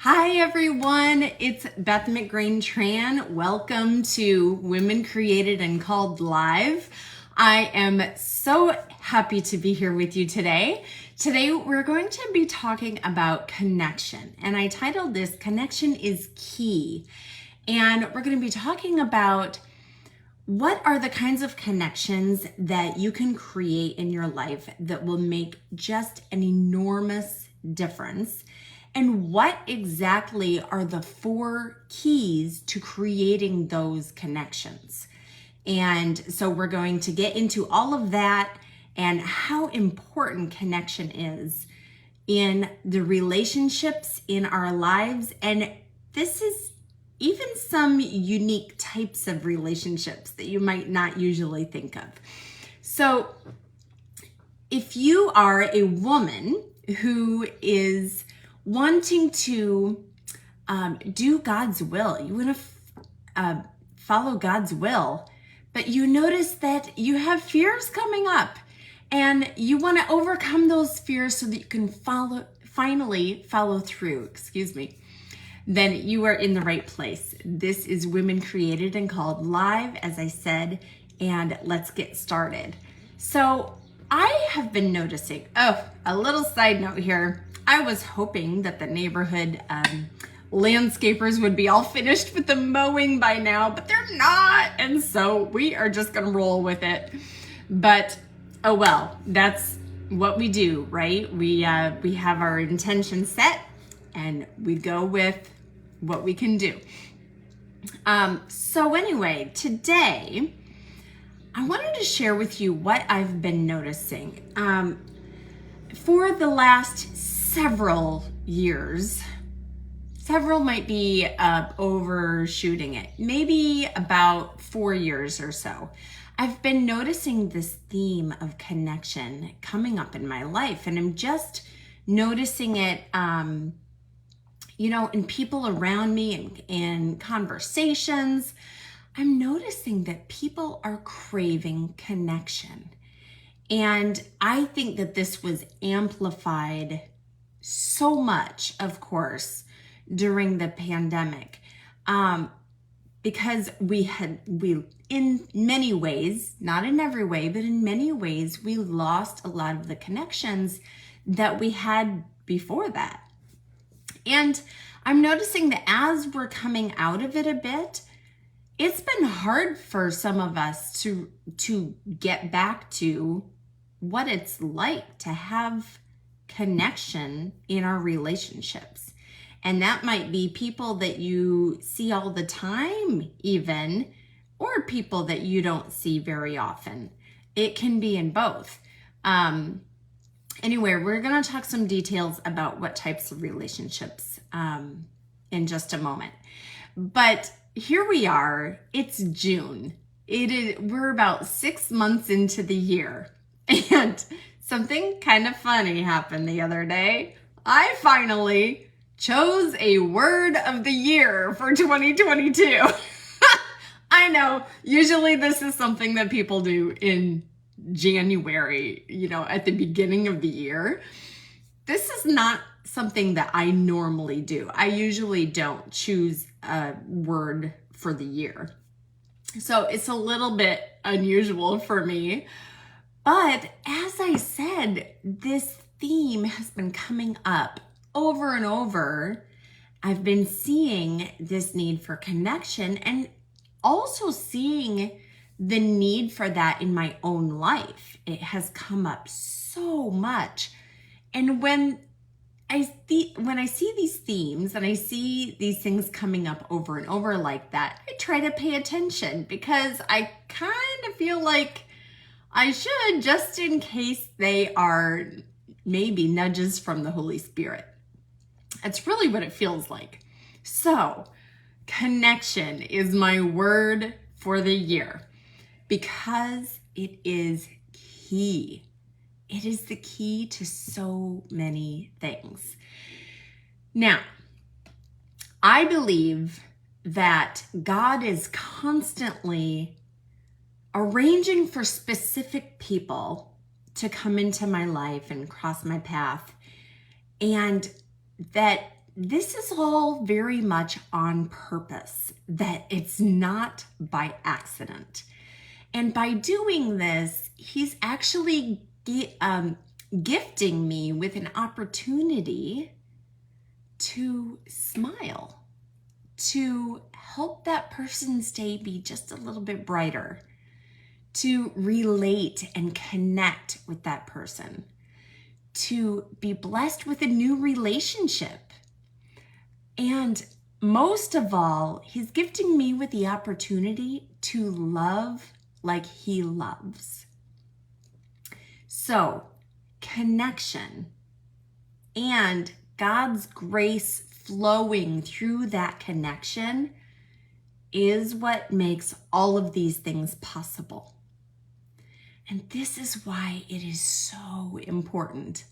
Hi everyone, it's Beth McGrain Tran. Welcome to Women Created and Called Live. I am so happy to be here with you today. Today we're going to be talking about connection, and I titled this Connection is Key. And we're going to be talking about what are the kinds of connections that you can create in your life that will make just an enormous difference. And what exactly are the 4 keys to creating those connections? And so we're going to get into all of that and how important connection is in the relationships in our lives. And this is even some unique types of relationships that you might not usually think of. So if you are a woman who is wanting to do God's will, you want to follow God's will, but you notice that you have fears coming up and you want to overcome those fears so that you can finally follow through, then you are in the right place. This is Women Created and Called Live, as I said, and let's get started. So I have been noticing, a little side note here. I was hoping that the neighborhood landscapers would be all finished with the mowing by now, but they're not. And so we are just gonna roll with it. But, oh well, that's what we do, right? We have our intention set and we go with what we can do. So anyway, today, I wanted to share with you what I've been noticing. For the last several years, several might be overshooting it, maybe about 4 years or so, I've been noticing this theme of connection coming up in my life. And I'm just noticing it, in people around me and in conversations. I'm noticing that people are craving connection. And I think that this was amplified so much, of course, during the pandemic, because we in many ways, not in every way, but in many ways, we lost a lot of the connections that we had before that. And I'm noticing that as we're coming out of it a bit, it's been hard for some of us to get back to what it's like to have connection in our relationships. And that might be people that you see all the time even, or people that you don't see very often. It can be in both. Anyway, we're going to talk some details about what types of relationships in just a moment. But here we are, it's June. We're about 6 months into the year. And something kind of funny happened the other day. I finally chose a word of the year for 2022. I know, usually this is something that people do in January, at the beginning of the year. This is not something that I normally do. I usually don't choose a word for the year. So it's a little bit unusual for me. But as I said, this theme has been coming up over and over. I've been seeing this need for connection and also seeing the need for that in my own life. It has come up so much. And when I see these themes and I see these things coming up over and over like that, I try to pay attention because I kind of feel like I should, just in case they are maybe nudges from the Holy Spirit. That's really what it feels like. So, connection is my word for the year because it is key. It is the key to so many things. Now, I believe that God is constantly arranging for specific people to come into my life and cross my path, and that this is all very much on purpose, that it's not by accident. And by doing this, he's actually gifting me with an opportunity to smile, to help that person's day be just a little bit brighter, to relate and connect with that person, to be blessed with a new relationship. And most of all, he's gifting me with the opportunity to love like he loves. So, connection and God's grace flowing through that connection is what makes all of these things possible. And this is why it is so important.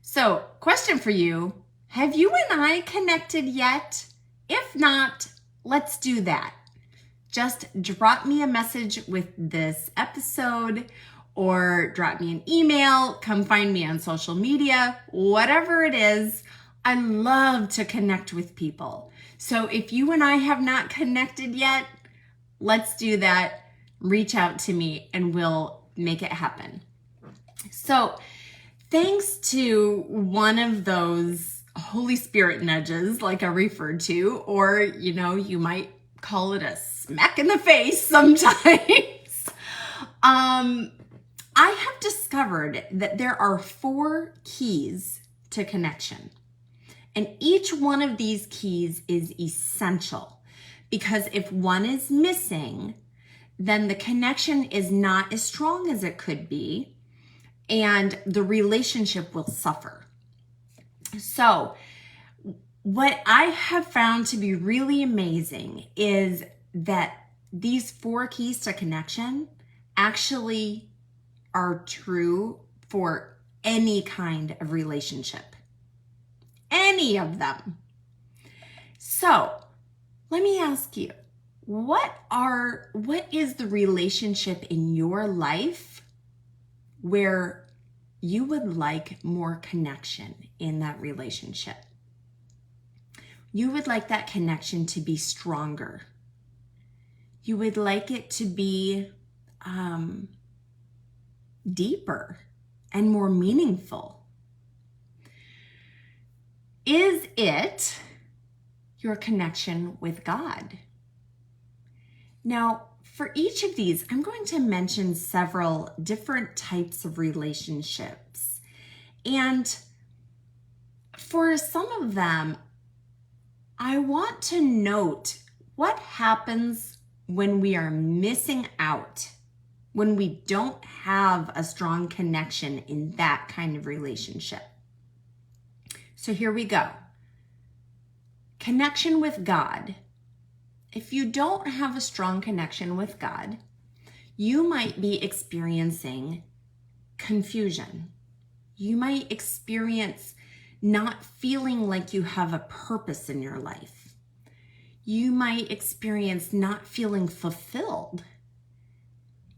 So, question for you, have you and I connected yet? If not, let's do that. Just drop me a message with this episode or drop me an email, come find me on social media, whatever it is. I love to connect with people. So if you and I have not connected yet, let's do that. Reach out to me and we'll make it happen. So thanks to one of those Holy Spirit nudges, like I referred to, or, you might call it a smack in the face sometimes. I have discovered that there are 4 keys to connection. And each one of these keys is essential, because if one is missing, then the connection is not as strong as it could be, and the relationship will suffer. So what I have found to be really amazing is that these 4 keys to connection actually are true for any kind of relationship. Any of them. So let me ask you, what is the relationship in your life where you would like more connection in that relationship? You would like that connection to be stronger. You would like it to be deeper and more meaningful. Is it your connection with God? Now, for each of these, I'm going to mention several different types of relationships. And for some of them, I want to note what happens when we are missing out, when we don't have a strong connection in that kind of relationship. So here we go. Connection with God. If you don't have a strong connection with God, you might be experiencing confusion. You might experience not feeling like you have a purpose in your life. You might experience not feeling fulfilled.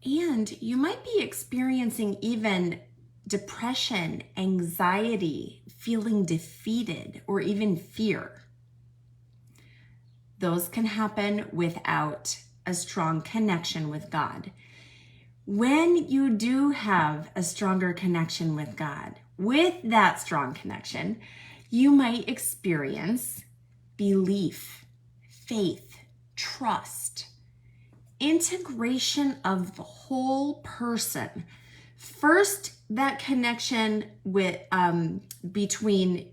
And you might be experiencing even depression, anxiety, feeling defeated, or even fear. Those can happen without a strong connection with God. When you do have a stronger connection with God, with that strong connection, you might experience belief, faith, trust, integration of the whole person. First, that connection with between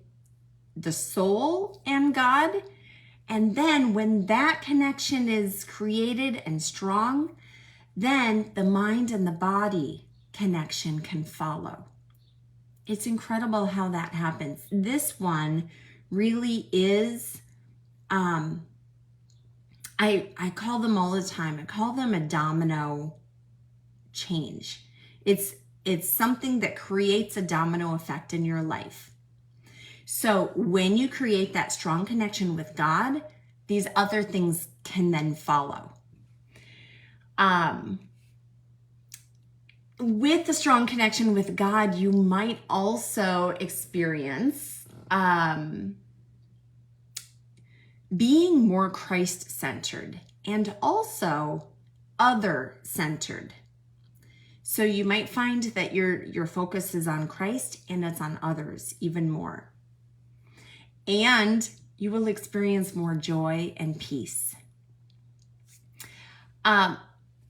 the soul and God. And then when that connection is created and strong, then the mind and the body connection can follow. It's incredible how that happens. This one really is, I call them all the time, I call them a domino change. It's something that creates a domino effect in your life. So when you create that strong connection with God, these other things can then follow. With the strong connection with God, you might also experience being more Christ-centered and also other-centered. So you might find that your focus is on Christ and it's on others even more. And you will experience more joy and peace.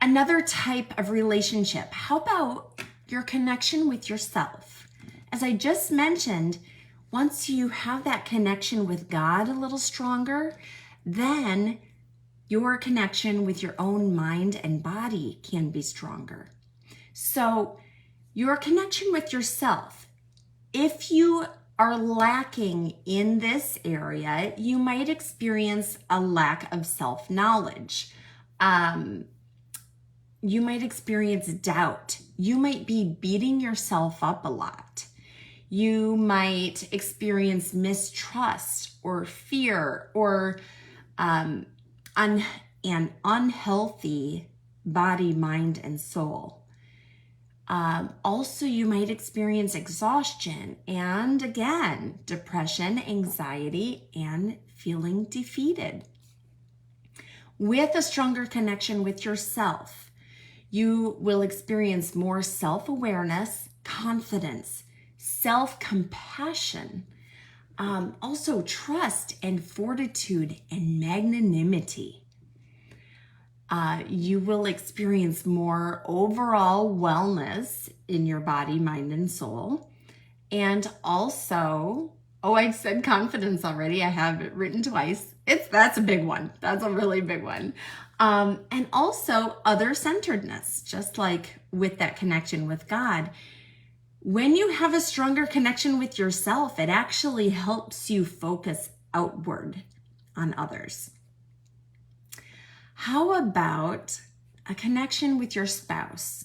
Another type of relationship, how about your connection with yourself? As I just mentioned, once you have that connection with God a little stronger, then your connection with your own mind and body can be stronger. So your connection with yourself, if you are lacking in this area, you might experience a lack of self-knowledge. You might experience doubt. You might be beating yourself up a lot. You might experience mistrust or fear or an unhealthy body, mind, and soul. Also, you might experience exhaustion and, again, depression, anxiety, and feeling defeated. With a stronger connection with yourself, you will experience more self-awareness, confidence, self-compassion, also trust and fortitude and magnanimity. You will experience more overall wellness in your body, mind, and soul. And also, I said confidence already. I have it written twice. That's a big one. That's a really big one. And also other-centeredness, just like with that connection with God. When you have a stronger connection with yourself, it actually helps you focus outward on others. How about a connection with your spouse?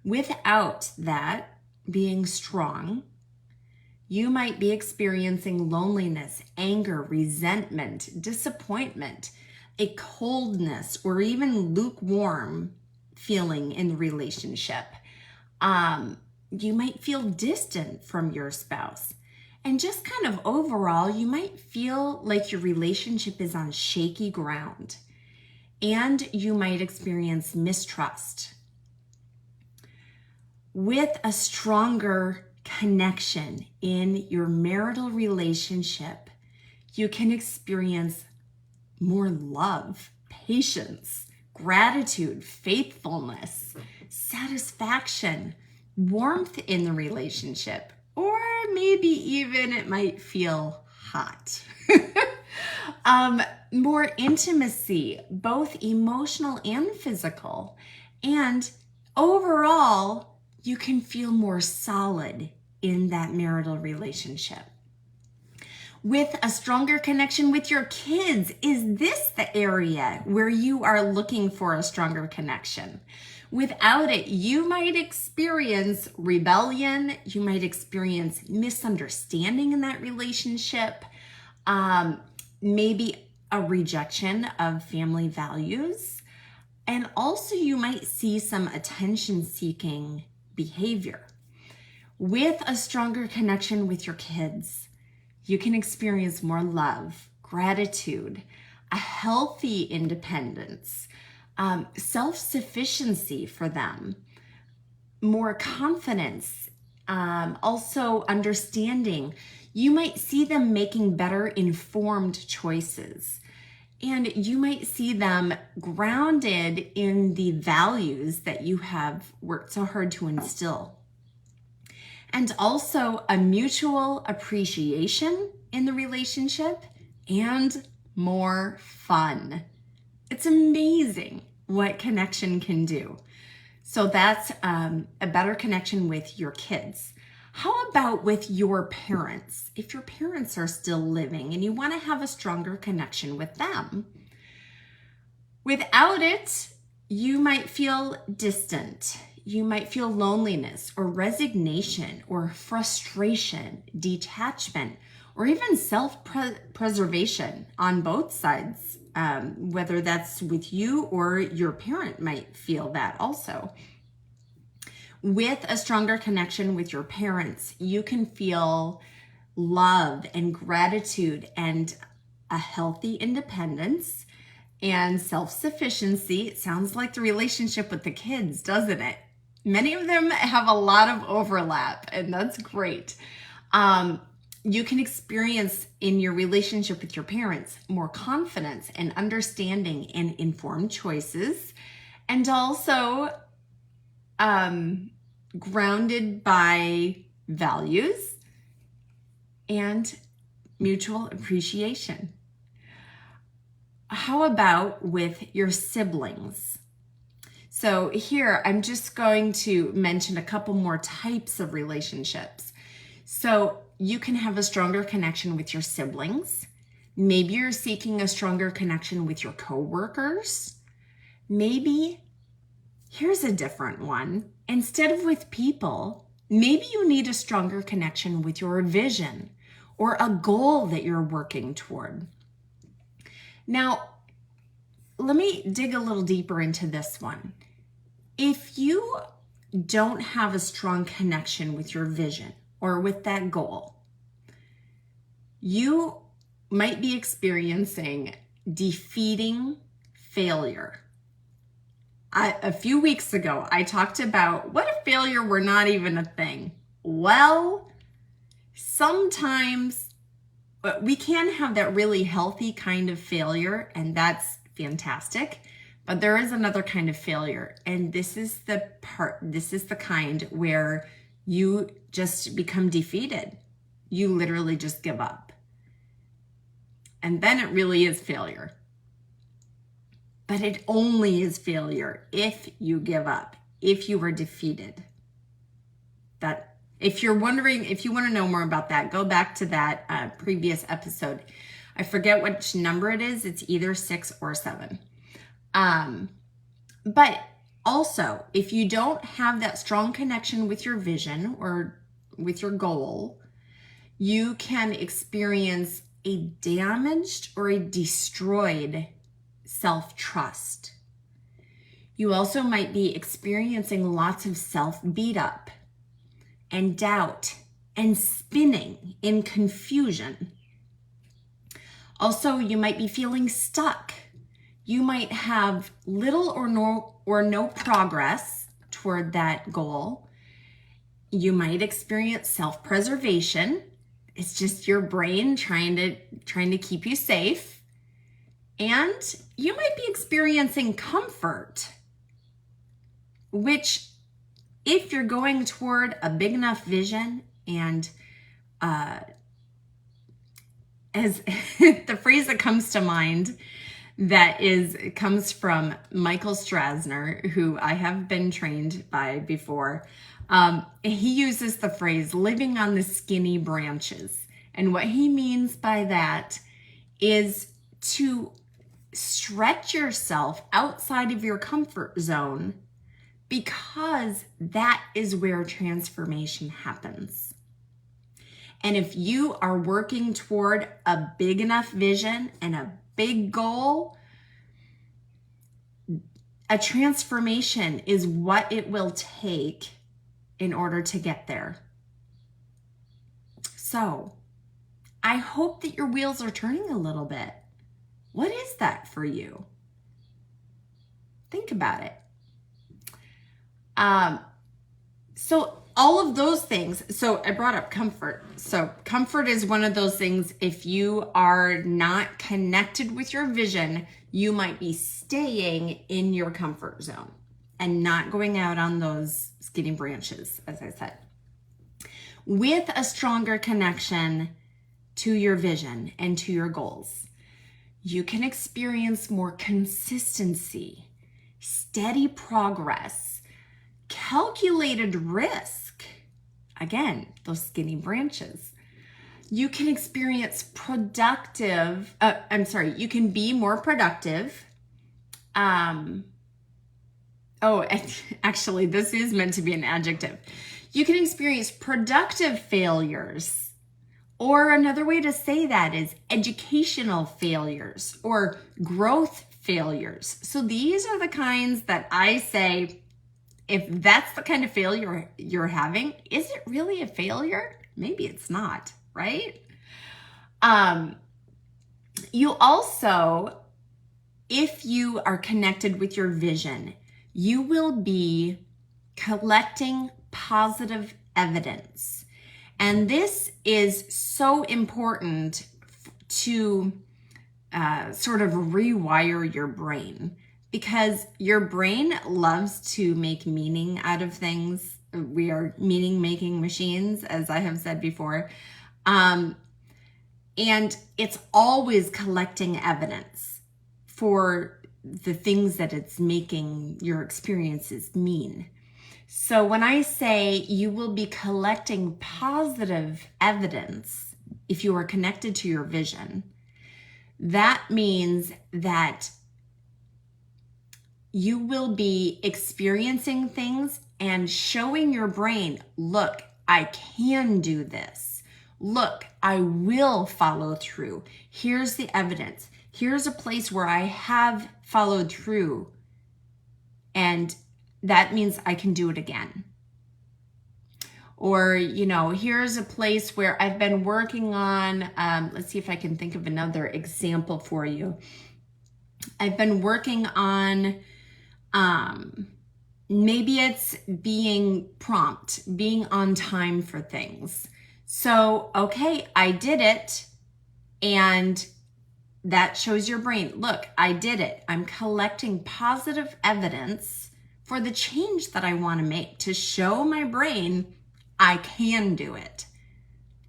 Without that being strong, you might be experiencing loneliness, anger, resentment, disappointment, a coldness, or even lukewarm feeling in the relationship. You might feel distant from your spouse. And just kind of overall, you might feel like your relationship is on shaky ground. And you might experience mistrust. With a stronger connection in your marital relationship, you can experience more love, patience, gratitude, faithfulness, satisfaction, warmth in the relationship, or maybe even it might feel hot. More intimacy, both emotional and physical. And overall, you can feel more solid in that marital relationship. With a stronger connection with your kids, is this the area where you are looking for a stronger connection? Without it, you might experience rebellion, you might experience misunderstanding in that relationship, maybe a rejection of family values, and also you might see some attention-seeking behavior. With a stronger connection with your kids, you can experience more love, gratitude, a healthy independence, self-sufficiency for them, more confidence, also understanding. You might see them making better informed choices, and you might see them grounded in the values that you have worked so hard to instill. And also a mutual appreciation in the relationship and more fun. It's amazing what connection can do. So that's a better connection with your kids. How about with your parents? If your parents are still living and you want to have a stronger connection with them. Without it, you might feel distant. You might feel loneliness or resignation or frustration, detachment, or even self-preservation on both sides, whether that's with you or your parent might feel that also. With a stronger connection with your parents, you can feel love and gratitude and a healthy independence and self-sufficiency. It sounds like the relationship with the kids, doesn't it? Many of them have a lot of overlap, and that's great. You can experience in your relationship with your parents more confidence and understanding and informed choices, and also grounded by values and mutual appreciation. How about with your siblings? So here, I'm just going to mention a couple more types of relationships. So you can have a stronger connection with your siblings. Maybe you're seeking a stronger connection with your coworkers. Maybe, here's a different one. Instead of with people, maybe you need a stronger connection with your vision or a goal that you're working toward. Now, let me dig a little deeper into this one. If you don't have a strong connection with your vision or with that goal, you might be experiencing defeating failure. A few weeks ago, I talked about what if failure were not even a thing? Well, sometimes we can have that really healthy kind of failure, and that's fantastic. But there is another kind of failure, and this is the kind where you just become defeated. You literally just give up. And then it really is failure. But it only is failure if you give up, if you were defeated. That, if you're wondering, if you want to know more about that, go back to that previous episode. I forget which number it is. It's either 6 or 7. But also, if you don't have that strong connection with your vision or with your goal, you can experience a damaged or a destroyed self-trust. You also might be experiencing lots of self-beat up and doubt and spinning in confusion. Also, you might be feeling stuck. You might have little or no progress toward that goal. You might experience self-preservation. It's just your brain trying to keep you safe. And you might be experiencing comfort, which, if you're going toward a big enough vision, and as the phrase that comes to mind comes from Michael Strassner, who I have been trained by before. He uses the phrase living on the skinny branches. And what he means by that is to stretch yourself outside of your comfort zone, because that is where transformation happens. And if you are working toward a big enough vision and a big goal, a transformation is what it will take in order to get there. So, I hope that your wheels are turning a little bit. What is that for you? Think about it. So all of those things, so I brought up comfort. So comfort is one of those things, if you are not connected with your vision, you might be staying in your comfort zone and not going out on those skinny branches, as I said. With a stronger connection to your vision and to your goals, you can experience more consistency, steady progress, calculated risk. Again, those skinny branches. You can experience you can be more productive. Actually, this is meant to be an adjective. You can experience productive failures. Or another way to say that is educational failures or growth failures. So these are the kinds that I say, if that's the kind of failure you're having, is it really a failure? Maybe it's not, right? You also, if you are connected with your vision, you will be collecting positive evidence. And this is so important to sort of rewire your brain, because your brain loves to make meaning out of things. We are meaning-making machines, as I have said before. And it's always collecting evidence for the things that it's making your experiences mean. So when I say you will be collecting positive evidence if you are connected to your vision, that means that you will be experiencing things and showing your brain, look, I can do this. Look, I will follow through. Here's the evidence. Here's a place where I have followed through, and that means I can do it again. Or, here's a place where I've been working on, let's see if I can think of another example for you. I've been working on, maybe it's being prompt, being on time for things. So, okay, I did it, and that shows your brain, look, I did it. I'm collecting positive evidence for the change that I want to make, to show my brain I can do it.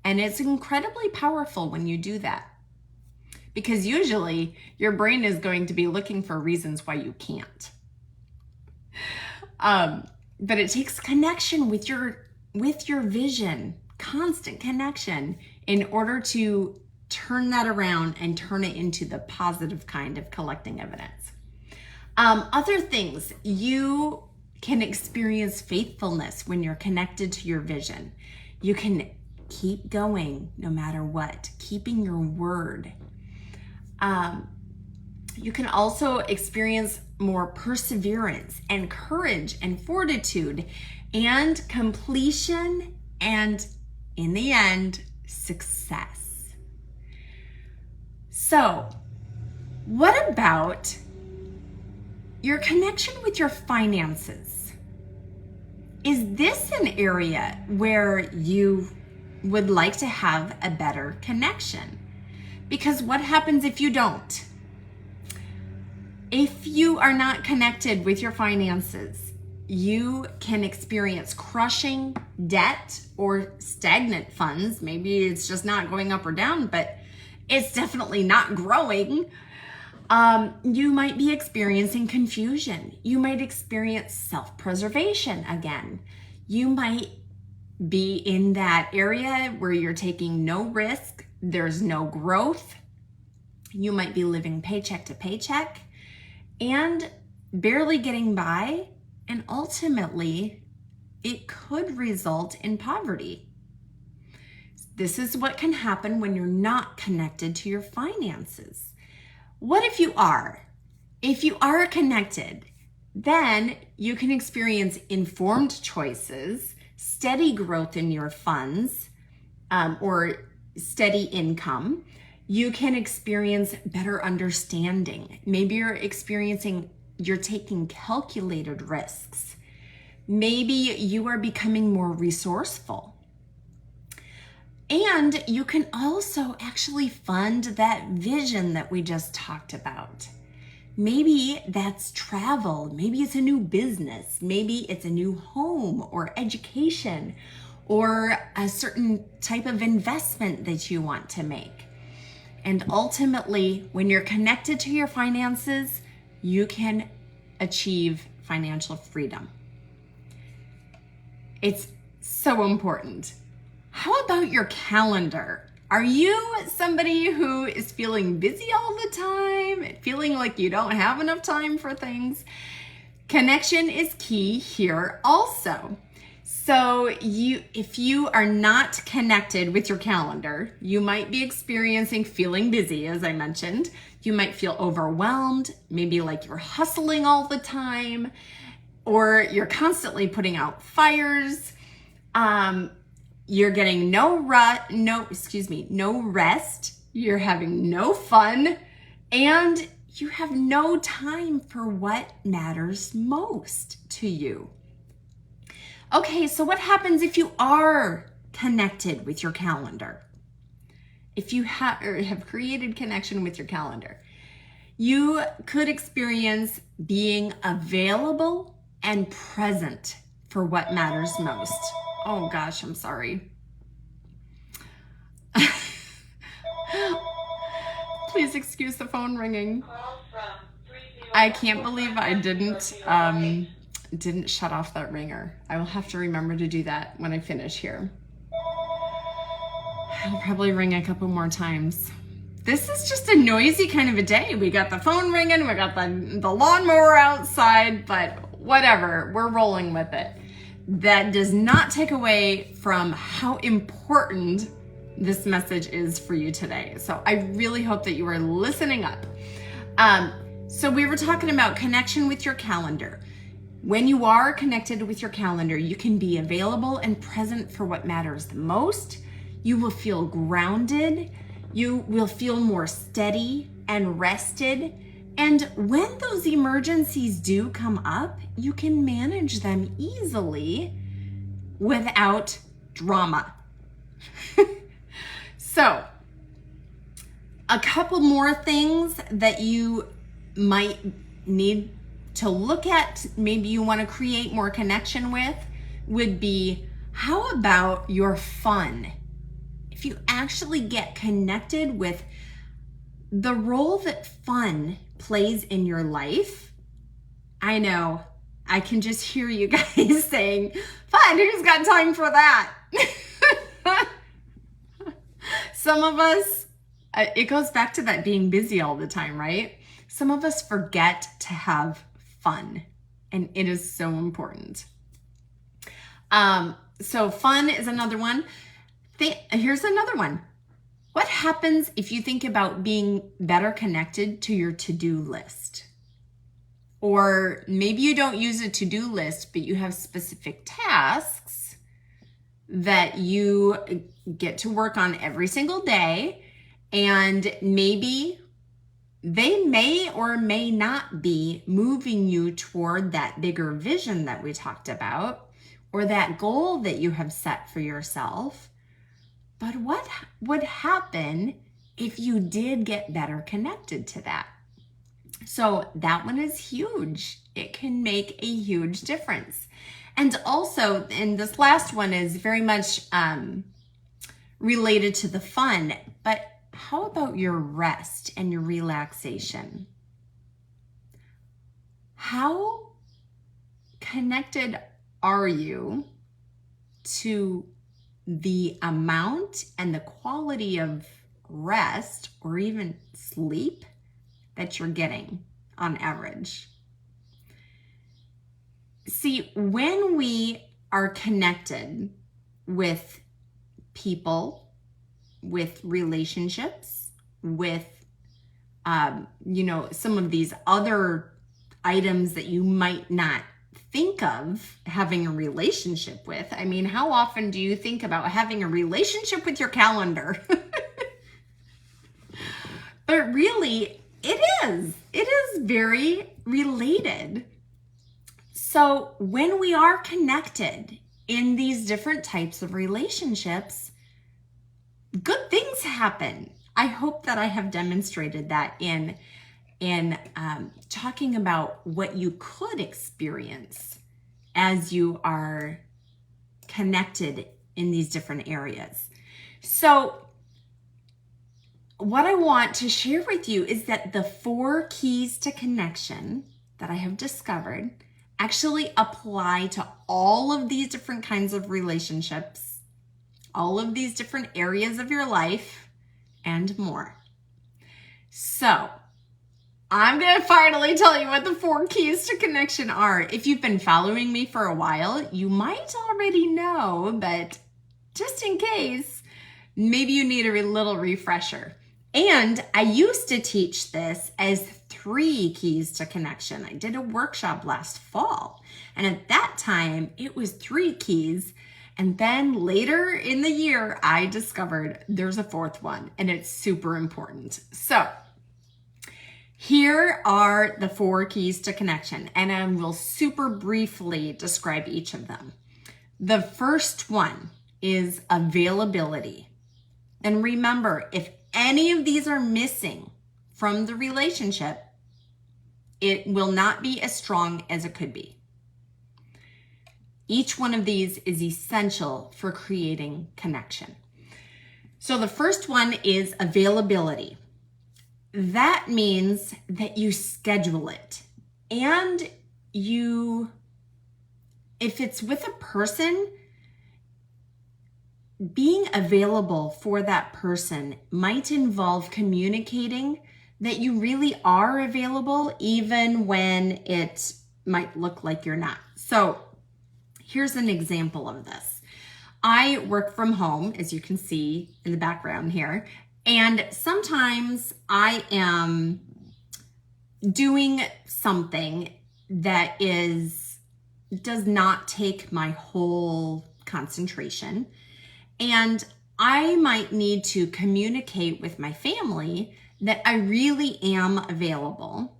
And it's incredibly powerful when you do that, because usually your brain is going to be looking for reasons why you can't. But it takes connection with your vision, constant connection, in order to turn that around and turn it into the positive kind of collecting evidence. Other things, you can experience faithfulness when you're connected to your vision. You can keep going no matter what, keeping your word. You can also experience more perseverance and courage and fortitude and completion, and in the end, success. So, what about your connection with your finances? Is this an area where you would like to have a better connection? Because what happens if you don't? If you are not connected with your finances, you can experience crushing debt or stagnant funds. Maybe it's just not going up or down, but it's definitely not growing. You might be experiencing confusion. You might experience self-preservation again. You might be in that area where you're taking no risk, there's no growth. You might be living paycheck to paycheck and barely getting by, and ultimately it could result in poverty. This is what can happen when you're not connected to your finances. What if you are? If you are connected, then you can experience informed choices, steady growth in your funds, or steady income. You can experience better understanding. Maybe you're taking calculated risks. Maybe you are becoming more resourceful. And you can also actually fund that vision that we just talked about. Maybe that's travel. Maybe it's a new business. Maybe it's a new home or education or a certain type of investment that you want to make. And ultimately, when you're connected to your finances, you can achieve financial freedom. It's so important. How about your calendar? Are you somebody who is feeling busy all the time, feeling like you don't have enough time for things? Connection is key here also. So if you are not connected with your calendar, you might be experiencing feeling busy, as I mentioned. You might feel overwhelmed, maybe like you're hustling all the time, or you're constantly putting out fires. You're getting no rest. you're having no fun, and you have no time for what matters most to you. Okay, so what happens if you are connected with your calendar? If you have created connection with your calendar, you could experience being available and present for what matters most. Oh gosh, I'm sorry. Please excuse the phone ringing. I can't believe I didn't shut off that ringer. I will have to remember to do that when I finish here. I'll probably ring a couple more times. This is just a noisy kind of a day. We got the phone ringing, we got the lawnmower outside, but whatever, we're rolling with it. That does not take away from how important this message is for you today. So I really hope that you are listening up. So we were talking about connection with your calendar. When you are connected with your calendar, you can be available and present for what matters the most. You will feel grounded. You will feel more steady and rested. And when those emergencies do come up, you can manage them easily without drama. So, a couple more things that you might need to look at, maybe you want to create more connection with, would be, how about your fun? If you actually get connected with the role that fun plays in your life, I know, I can just hear you guys saying, fun, who's got time for that? Some of us, it goes back to that being busy all the time, right? Some of us forget to have fun, and it is so important. So fun is another one. Here's another one. What happens if you think about being better connected to your to-do list? Or maybe you don't use a to-do list, but you have specific tasks that you get to work on every single day, and maybe they may or may not be moving you toward that bigger vision that we talked about, or that goal that you have set for yourself. But what would happen if you did get better connected to that? So that one is huge. It can make a huge difference. And also, and this last one is very much related to the fun, but how about your rest and your relaxation? How connected are you to the amount and the quality of rest or even sleep that you're getting on average? See, when we are connected with people, with relationships, with, some of these other items that you might not think of having a relationship with. I mean, how often do you think about having a relationship with your calendar? But really, it is very related. So when we are connected in these different types of relationships, good things happen. I hope that I have demonstrated that in talking about what you could experience as you are connected in these different areas. So what I want to share with you is that the 4 keys to connection that I have discovered actually apply to all of these different kinds of relationships, all of these different areas of your life, and more. So I'm going to finally tell you what the 4 keys to connection are. If you've been following me for a while, you might already know, but just in case, maybe you need a little refresher. And I used to teach this as 3 keys to connection. I did a workshop last fall, and at that time it was 3 keys. And then later in the year, I discovered there's a fourth one, and it's super important. So here are the 4 keys to connection, and I will super briefly describe each of them. The first one is availability. And remember, if any of these are missing from the relationship, it will not be as strong as it could be. Each one of these is essential for creating connection. So the first one is availability. That means that you schedule it, and if it's with a person, being available for that person might involve communicating that you really are available, even when it might look like you're not. So here's an example of this. I work from home, as you can see in the background here, and sometimes I am doing something that does not take my whole concentration, and I might need to communicate with my family that I really am available.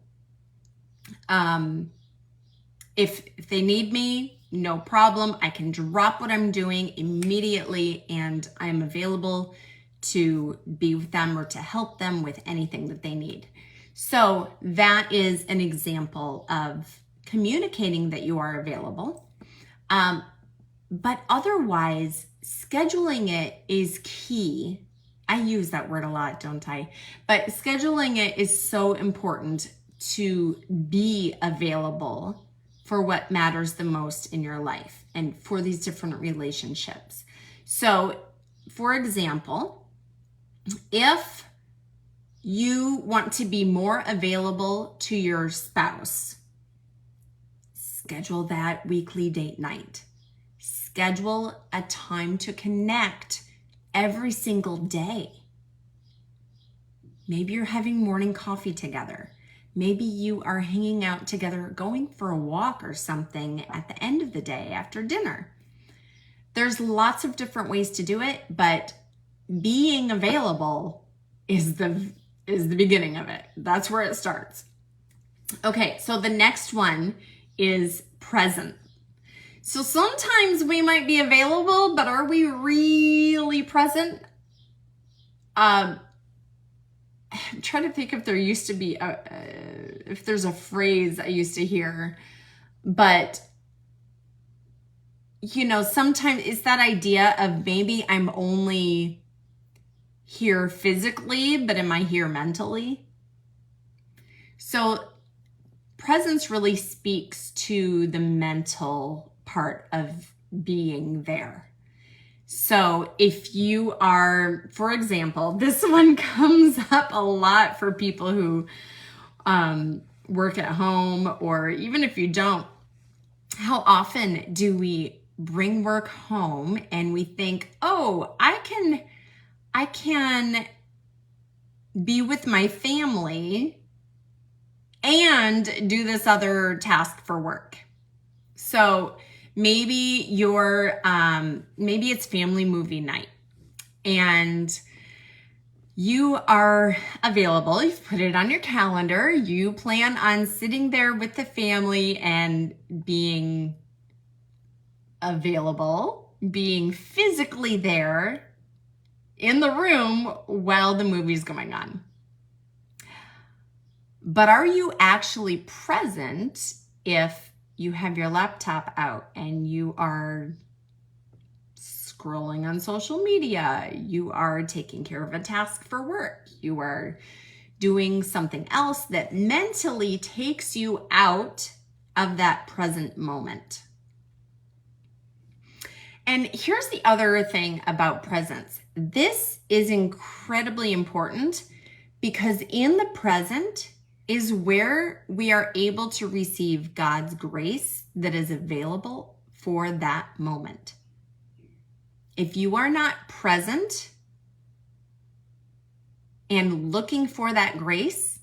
If they need me, no problem. I can drop what I'm doing immediately, and I'm available to be with them or to help them with anything that they need. So that is an example of communicating that you are available. But otherwise, scheduling it is key. I use that word a lot, don't I? But scheduling it is so important to be available for what matters the most in your life and for these different relationships. So, for example, if you want to be more available to your spouse, schedule that weekly date night. Schedule a time to connect every single day. Maybe you're having morning coffee together. Maybe you are hanging out together, going for a walk or something at the end of the day after dinner. There's lots of different ways to do it, but being available is the beginning of it. That's where it starts. Okay, so the next one is present. So sometimes we might be available, but are we really present? I'm trying to think if there used to be if there's a phrase I used to hear, but sometimes it's that idea of maybe I'm only here physically, but am I here mentally? So presence really speaks to the mental part of being there. So if you are, for example, this one comes up a lot for people who work at home, or even if you don't, how often do we bring work home and we think, oh, I can be with my family and do this other task for work. So maybe maybe it's family movie night and you are available. You've put it on your calendar. You plan on sitting there with the family and being available, being physically there in the room while the movie's going on. But are you actually present if you have your laptop out and you are scrolling on social media, you are taking care of a task for work, you are doing something else that mentally takes you out of that present moment? And here's the other thing about presence. This is incredibly important because in the present is where we are able to receive God's grace that is available for that moment. If you are not present and looking for that grace,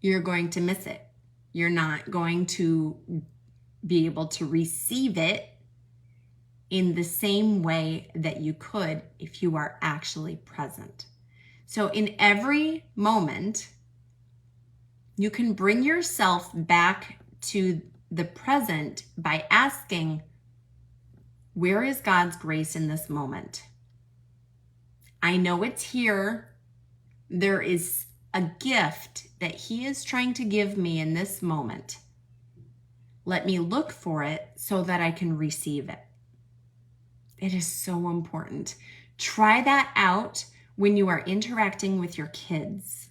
you're going to miss it. You're not going to be able to receive it in the same way that you could if you are actually present. So in every moment, you can bring yourself back to the present by asking, where is God's grace in this moment? I know it's here. There is a gift that He is trying to give me in this moment. Let me look for it so that I can receive it. It is so important. Try that out when you are interacting with your kids.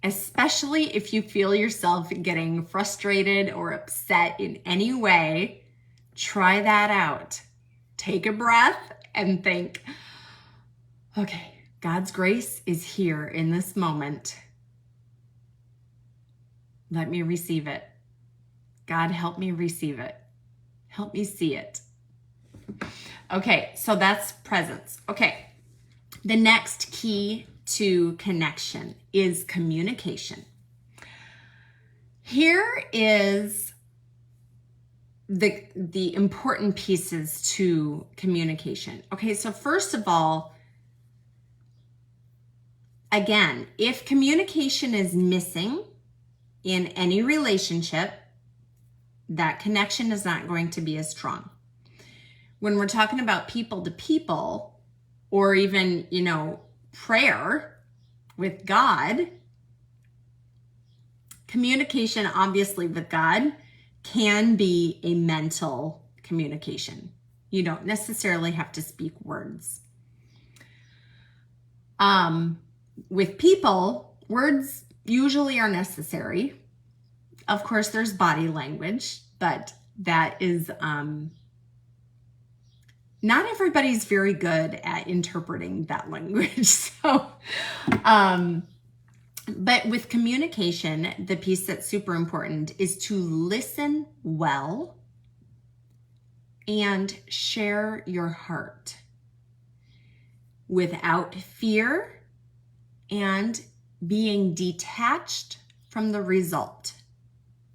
Especially if you feel yourself getting frustrated or upset in any way, try that out. Take a breath and think, okay, God's grace is here in this moment. Let me receive it. God, help me receive it. Help me see it. Okay, so that's presence. Okay, the next key to connection is communication. Here is the important pieces to communication. Okay, so first of all, again, if communication is missing in any relationship, that connection is not going to be as strong. When we're talking about people to people, or even, prayer with God, communication obviously with God can be a mental communication. You don't necessarily have to speak words. With people, words usually are necessary. Of course, there's body language, but that is, not everybody's very good at interpreting that language. So, but with communication, the piece that's super important is to listen well and share your heart without fear and being detached from the result.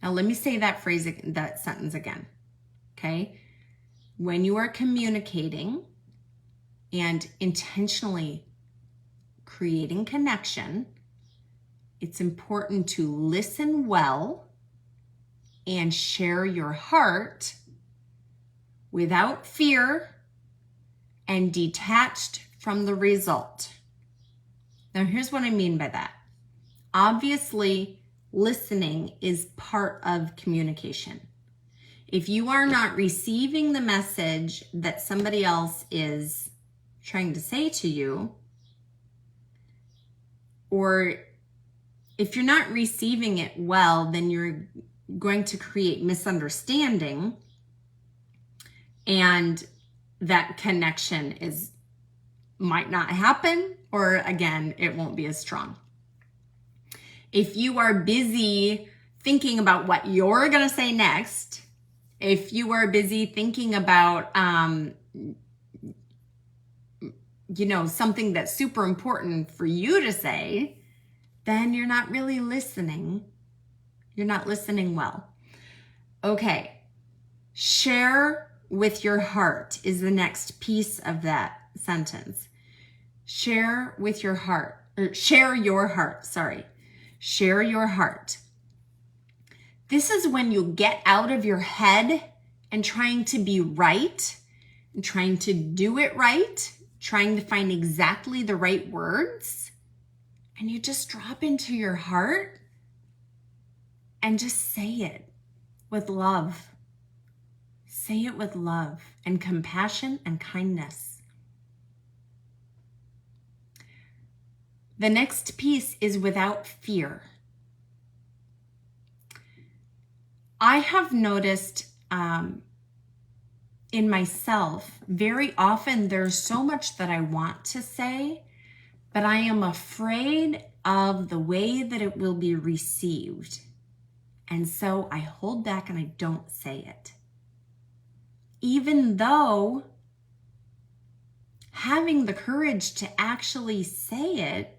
Now, let me say that sentence again, okay? When you are communicating and intentionally creating connection, it's important to listen well and share your heart without fear and detached from the result. Now, here's what I mean by that. Obviously, listening is part of communication. If you are not receiving the message that somebody else is trying to say to you, or if you're not receiving it well, then you're going to create misunderstanding, and that connection might not happen, or again, it won't be as strong. If you are busy thinking about what you're going to say next, if you are busy thinking about, something that's super important for you to say, then you're not really listening. You're not listening well. Okay. Share with your heart is the next piece of that sentence. Share with your heart, or share your heart, sorry. Share your heart. This is when you get out of your head and trying to be right, and trying to do it right, trying to find exactly the right words, and you just drop into your heart and just say it with love. Say it with love and compassion and kindness. The next piece is without fear. I have noticed in myself, very often there's so much that I want to say, but I am afraid of the way that it will be received. And so I hold back and I don't say it. Even though having the courage to actually say it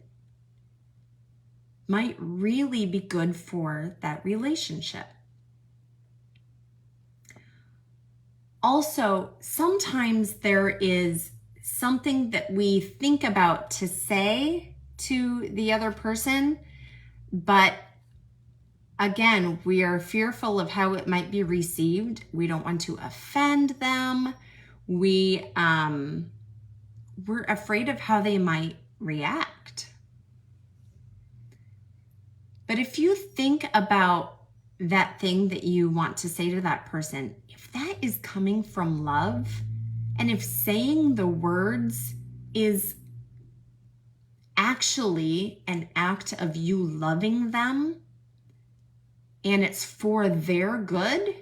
might really be good for that relationship. Also, sometimes there is something that we think about to say to the other person, but again, we are fearful of how it might be received. We don't want to offend them. We're afraid of how they might react. But if you think about that thing that you want to say to that person, if that is coming from love, and if saying the words is actually an act of you loving them, and it's for their good,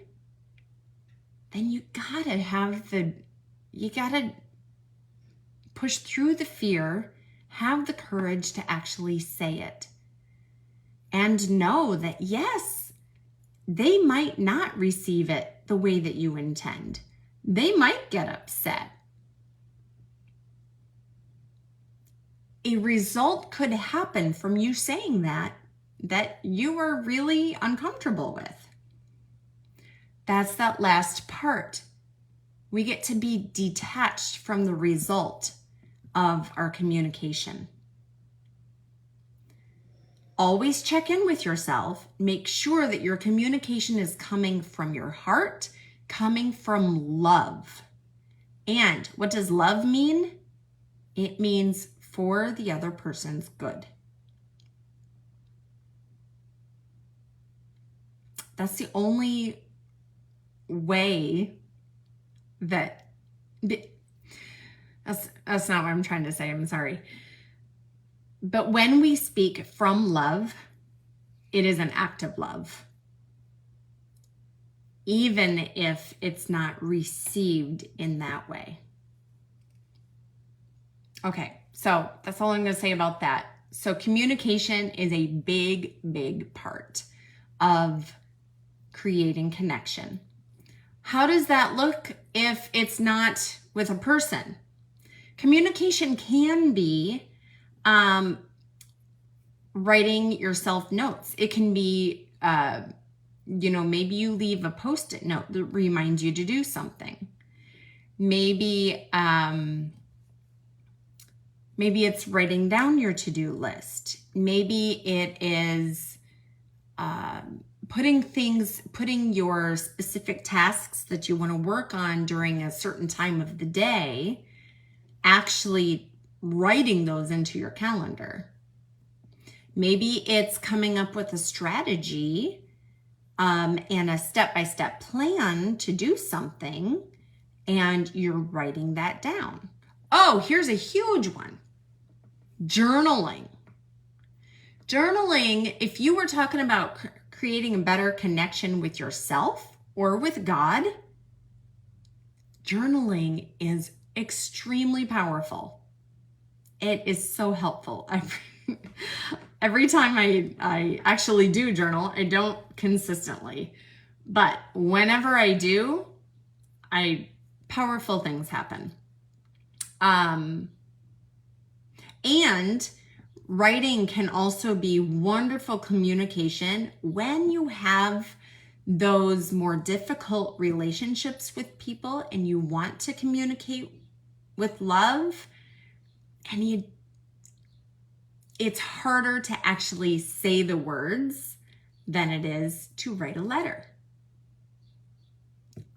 then you gotta push through the fear, have the courage to actually say it, and know that yes, they might not receive it the way that you intend. They might get upset. A result could happen from you saying that you are really uncomfortable with. That's that last part. We get to be detached from the result of our communication. Always check in with yourself. Make sure that your communication is coming from your heart, coming from love. And what does love mean? It means for the other person's good. That's the only way that's not what I'm trying to say. I'm sorry. But when we speak from love, it is an act of love, even if it's not received in that way. Okay, so that's all I'm going to say about that. So communication is a big, big part of creating connection. How does that look if it's not with a person? Communication can be writing yourself notes. It can be, maybe you leave a Post-it note that reminds you to do something. Maybe it's writing down your to-do list. Maybe it is putting your specific tasks that you want to work on during a certain time of the day, actually writing those into your calendar. Maybe it's coming up with a strategy and a step-by-step plan to do something, and you're writing that down. Oh, here's a huge one. Journaling. Journaling, if you were talking about creating a better connection with yourself or with God, journaling is extremely powerful. It is so helpful. Every time I actually do journal, I don't consistently, but whenever I do, powerful things happen. And writing can also be wonderful communication when you have those more difficult relationships with people and you want to communicate with love, and it's harder to actually say the words than it is to write a letter.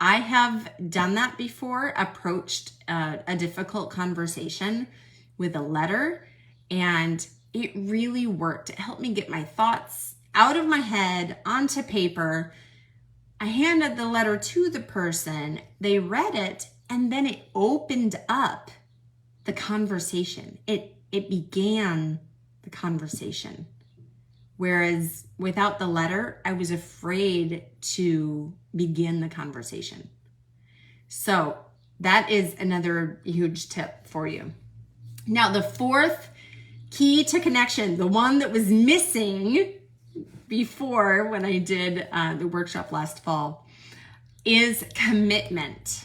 I have done that before, approached a difficult conversation with a letter, and it really worked. It helped me get my thoughts out of my head onto paper. I handed the letter to the person, they read it, and then it opened up the conversation. It began the conversation. Whereas without the letter, I was afraid to begin the conversation. So that is another huge tip for you. Now, the fourth key to connection, the one that was missing before when I did the workshop last fall, is commitment.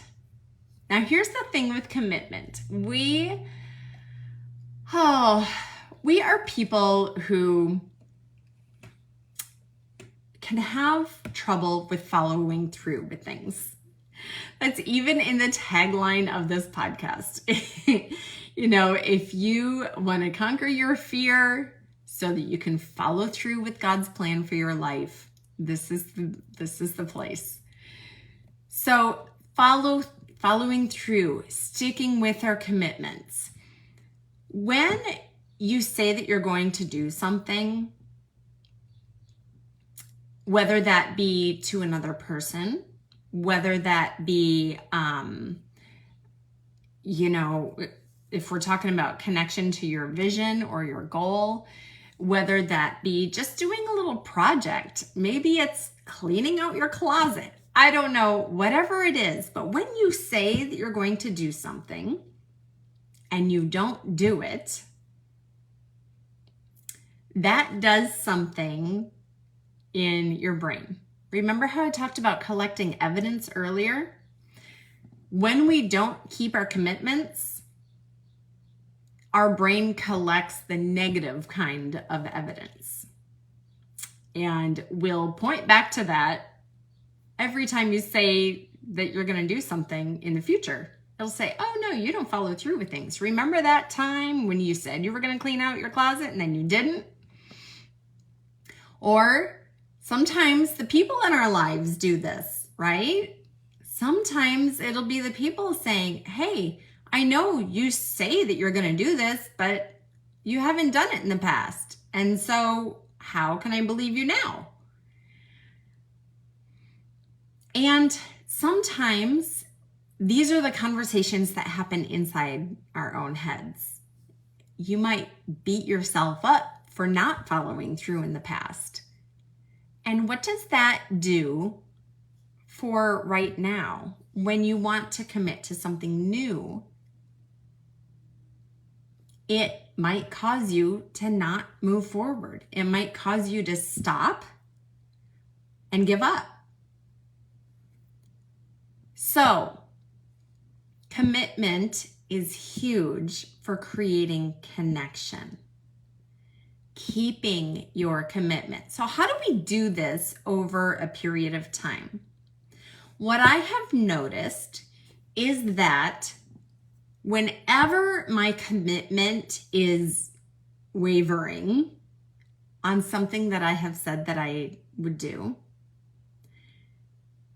Now, here's the thing with commitment. We are people who can have trouble with following through with things. That's even in the tagline of this podcast. If you want to conquer your fear so that you can follow through with God's plan for your life, this is the place. So following through, sticking with our commitments. When you say that you're going to do something, whether that be to another person, whether that be, if we're talking about connection to your vision or your goal, whether that be just doing a little project, maybe it's cleaning out your closet. I don't know, whatever it is, but when you say that you're going to do something and you don't do it, that does something in your brain. Remember how I talked about collecting evidence earlier? When we don't keep our commitments, our brain collects the negative kind of evidence. And we'll point back to that every time you say that you're going to do something in the future. It'll say, oh no, you don't follow through with things. Remember that time when you said you were going to clean out your closet and then you didn't? Or sometimes the people in our lives do this, right? Sometimes it'll be the people saying, hey, I know you say that you're going to do this, but you haven't done it in the past. And so how can I believe you now? And sometimes these are the conversations that happen inside our own heads. You might beat yourself up for not following through in the past. And what does that do for right now when you want to commit to something new? It might cause you to not move forward. It might cause you to stop and give up. So, commitment is huge for creating connection. Keeping your commitment. So how do we do this over a period of time? What I have noticed is that whenever my commitment is wavering on something that I have said that I would do,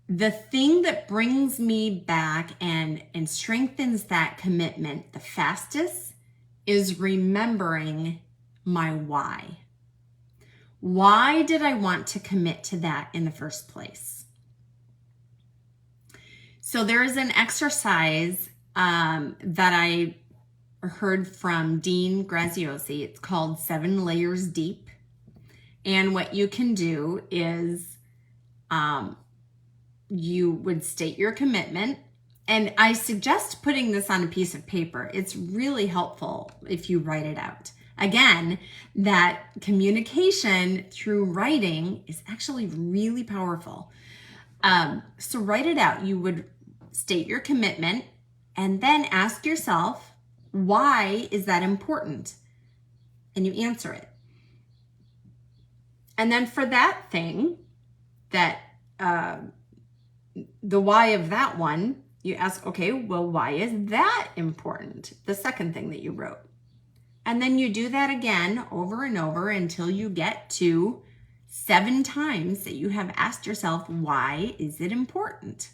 the thing that brings me back and strengthens that commitment the fastest is remembering my why. Why did I want to commit to that in the first place? So there is an exercise that I heard from Dean Graziosi. It's called 7 Layers Deep. And what you can do is you would state your commitment. And I suggest putting this on a piece of paper. It's really helpful if you write it out. Again, that communication through writing is actually really powerful. So write it out. You would state your commitment and then ask yourself, why is that important? And you answer it. And then for that thing, that the why of that one, you ask, okay, well, why is that important? The second thing that you wrote. And then you do that again over and over until you get to 7 times that you have asked yourself, why is it important?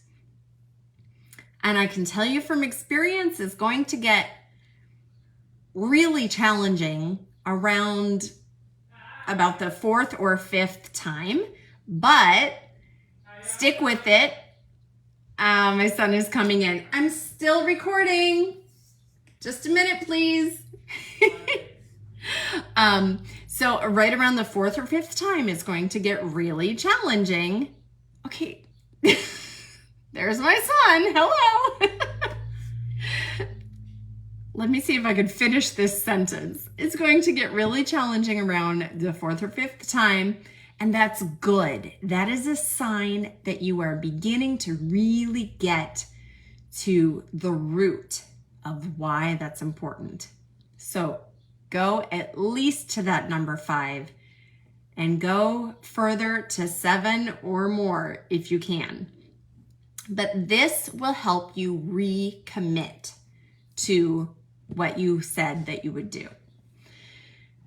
And I can tell you from experience, it's going to get really challenging around about the 4th or 5th time, but stick with it. My son is coming in. I'm still recording. Just a minute, please. So right around the 4th or 5th time, it's going to get really challenging. Okay. There's my son. Hello. Let me see if I can finish this sentence. It's going to get really challenging around the 4th or 5th time, and that's good. That is a sign that you are beginning to really get to the root of why that's important. So go at least to that number 5 and go further to 7 or more if you can. But this will help you recommit to what you said that you would do.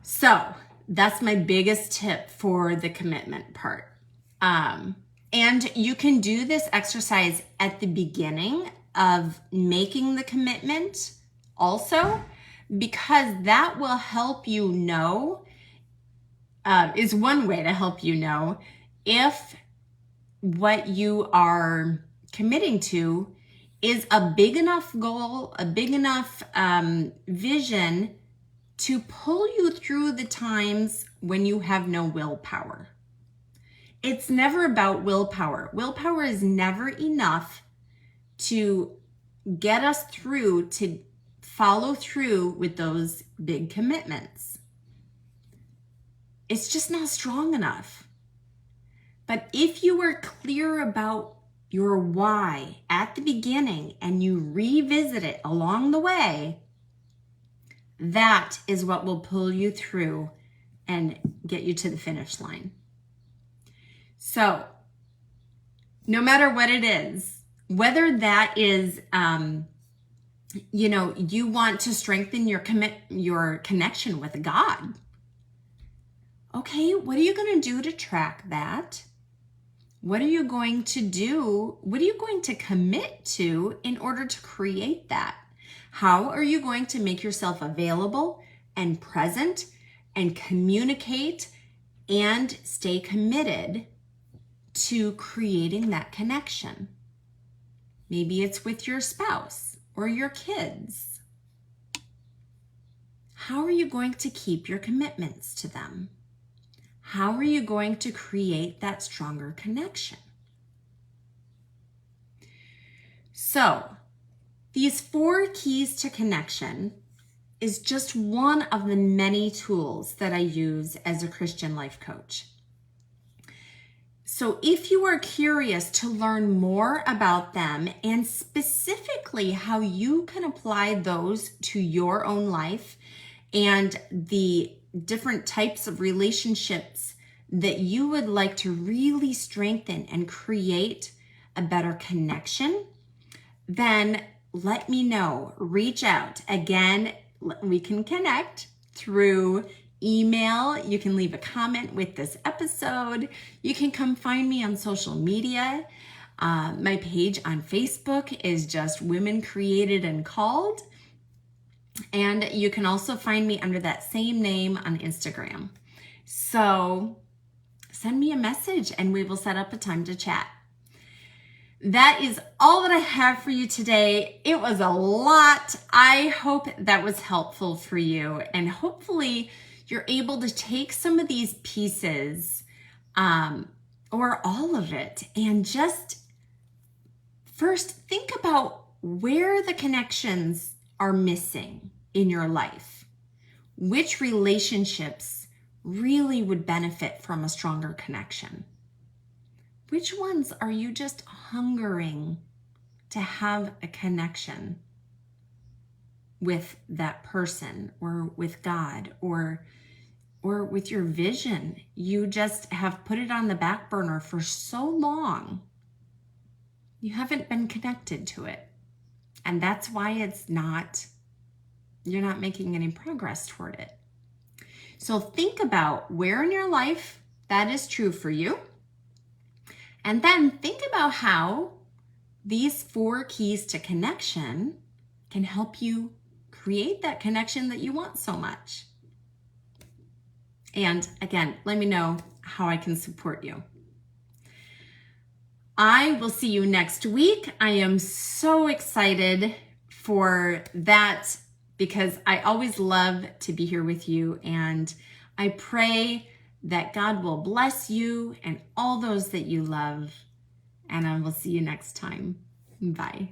So that's my biggest tip for the commitment part. And you can do this exercise at the beginning of making the commitment also, because that will help you know, is one way to help you know if what you are committing to is a big enough goal, a big enough vision to pull you through the times when you have no willpower. It's never about willpower. Willpower is never enough to get us through, to follow through with those big commitments. It's just not strong enough. But if you are clear about your why at the beginning and you revisit it along the way, that is what will pull you through and get you to the finish line. So no matter what it is, whether that is, you want to strengthen your connection with God. Okay, what are you going to do to track that? What are you going to do? What are you going to commit to in order to create that? How are you going to make yourself available and present and communicate and stay committed to creating that connection? Maybe it's with your spouse or your kids. How are you going to keep your commitments to them? How are you going to create that stronger connection? So, these 4 keys to connection is just one of the many tools that I use as a Christian life coach. So if you are curious to learn more about them and specifically how you can apply those to your own life and the different types of relationships that you would like to really strengthen and create a better connection, then let me know. Reach out. Again, we can connect through email. You can leave a comment with this episode. You can come find me on social media. My page on Facebook is just Women Created and Called. And you can also find me under that same name on Instagram. So send me a message and we will set up a time to chat. That is all that I have for you today. It was a lot. I hope that was helpful for you, and hopefully you're able to take some of these pieces or all of it and just first think about where the connections are missing in your life. Which relationships really would benefit from a stronger connection? Which ones are you just hungering to have a connection with that person or with God or with your vision? You just have put it on the back burner for so long. You haven't been connected to it. And that's why you're not making any progress toward it. So think about where in your life that is true for you. And then think about how these 4 keys to connection can help you create that connection that you want so much. And again, let me know how I can support you. I will see you next week. I am so excited for that because I always love to be here with you, and I pray that God will bless you and all those that you love, and I will see you next time. Bye.